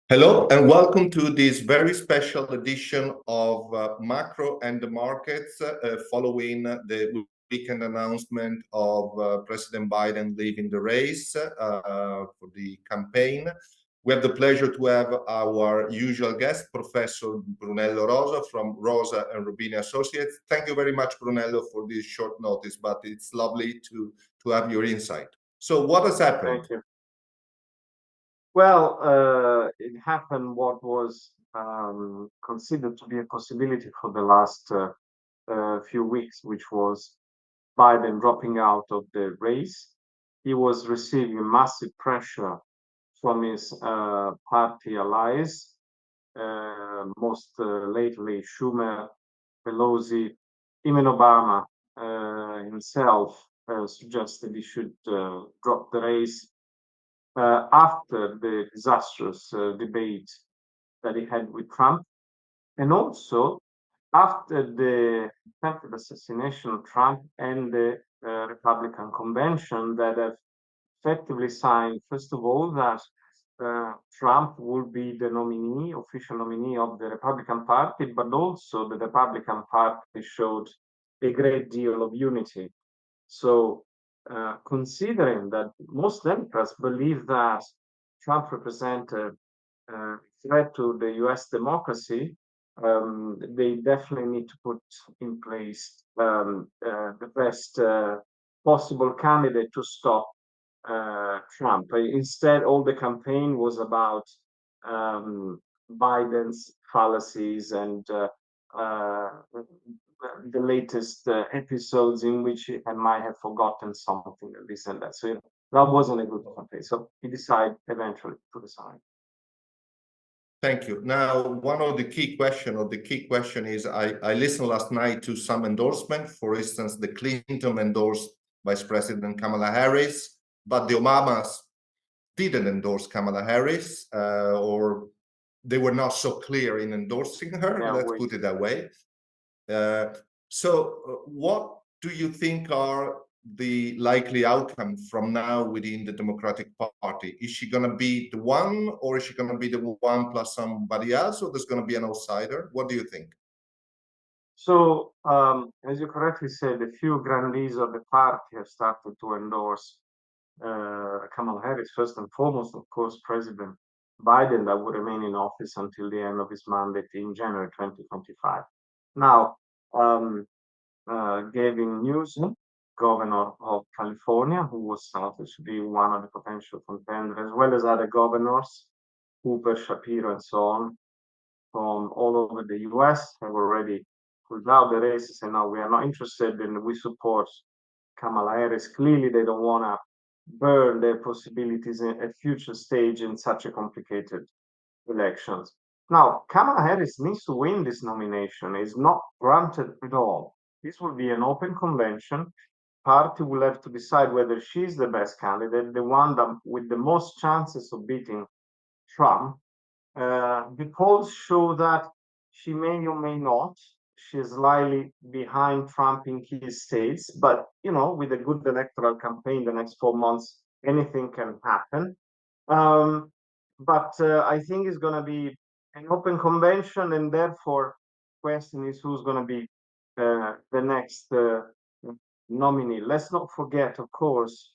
Hello and welcome to this very special edition of Macro and the Markets following the weekend announcement of President Biden leaving the race for the campaign. We have the pleasure to have our usual guest, Professor Brunello Rosa from Rosa and Roubini Associates. Thank you very much, Brunello, for this short notice, but it's lovely to have your insight. So what has happened? Thank you. Well, it happened what was considered to be a possibility for the last few weeks, which was Biden dropping out of the race. He was receiving massive pressure from his party allies, most lately Schumer, Pelosi, even Obama himself suggested he should drop the race after the disastrous debate that he had with Trump, and also after the attempted assassination of Trump and the Republican convention that have effectively signed, first of all, that Trump will be the nominee, official nominee of the Republican Party, but also the Republican Party showed a great deal of unity. So considering that most Democrats believe that Trump represented a threat to the US democracy, they definitely need to put in place the best possible candidate to stop Trump. Instead, all the campaign was about Biden's fallacies and the latest episodes in which he might have forgotten something, this and that. So that wasn't a good campaign. So he decided eventually to resign. Thank you. Now, one of the key question is, I listened last night to some endorsement. For instance, the Clinton endorsed Vice President Kamala Harris, but the Obamas didn't endorse Kamala Harris, or they were not so clear in endorsing her. Yeah, let's put it that way. So what do you think are the likely outcome from now within the Democratic Party? Is she going to be the one, or is she going to be the one plus somebody else, or there's going to be an outsider? What do you think? So, as you correctly said, a few grandees of the party have started to endorse Kamala Harris, first and foremost, of course, President Biden, that will remain in office until the end of his mandate in January 2025. Now, Gavin Newsom, governor of California, who was thought to be one of the potential contenders, as well as other governors, Cooper, Shapiro, and so on, from all over the US, have already pulled out the races and now we are not interested and we support Kamala Harris. Clearly, they don't want to burn their possibilities at future stage in such a complicated elections. Now, Kamala Harris needs to win this nomination. It's not granted at all. This will be an open convention. Party will have to decide whether she's the best candidate, the one that with the most chances of beating Trump. The polls show that she may or may not. She's slightly behind Trump in key states, but with a good electoral campaign, the next 4 months, anything can happen. But I think it's going to be an open convention, and therefore, question is who's going to be the next nominee. Let's not forget, of course,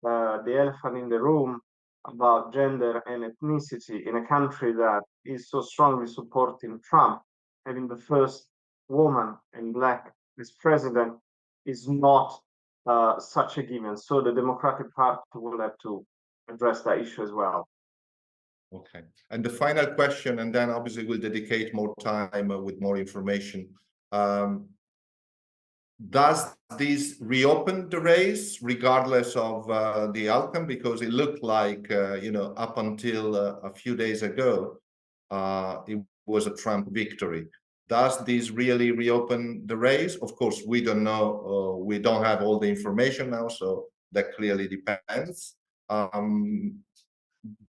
the elephant in the room about gender and ethnicity in a country that is so strongly supporting Trump. Having the first woman and black as president is not such a given. So the Democratic Party will have to address that issue as well. Okay. And the final question, and then obviously we'll dedicate more time with more information. Does this reopen the race regardless of the outcome? Because it looked like, up until a few days ago, it was a Trump victory. Does this really reopen the race? Of course, we don't know. We don't have all the information now, so that clearly depends.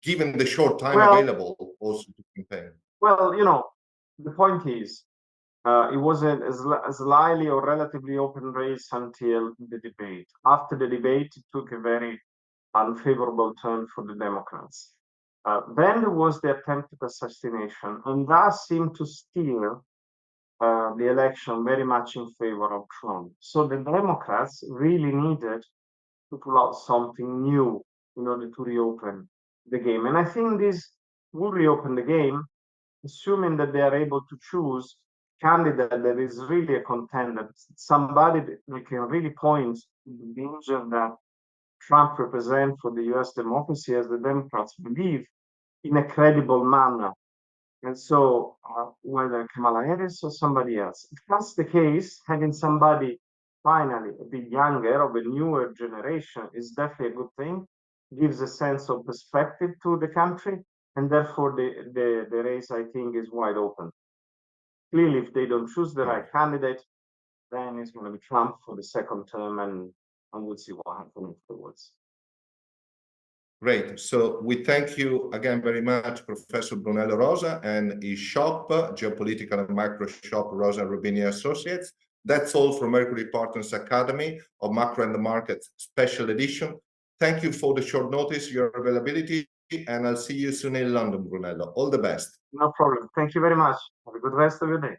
Given the short time available also to campaign. Well, the point is, it was a slightly or relatively open race until the debate. After the debate, it took a very unfavorable turn for the Democrats. Then there was the attempted assassination, and that seemed to steer the election very much in favor of Trump. So the Democrats really needed to pull out something new in order to reopen the game. And I think this will reopen the game, assuming that they are able to choose candidate that is really a contender, somebody that can really point to the danger that Trump represents for the US democracy, as the Democrats believe, in a credible manner. And so, whether Kamala Harris or somebody else, if that's the case, having somebody finally a bit younger, of a newer generation, is definitely a good thing, gives a sense of perspective to the country, and therefore the race, I think, is wide open. Clearly, if they don't choose the right candidate, then it's going to be Trump for the second term, and we'll see what happens afterwards. Great. So we thank you again very much, Professor Brunello Rosa and his shop, Geopolitical and Macro Shop, Rosa Roubini Associates. That's all from Mercury Partners Academy of Macro and the Markets Special Edition. Thank you for the short notice, your availability, and I'll see you soon in London, Brunello. All the best. No problem. Thank you very much. Have a good rest of your day.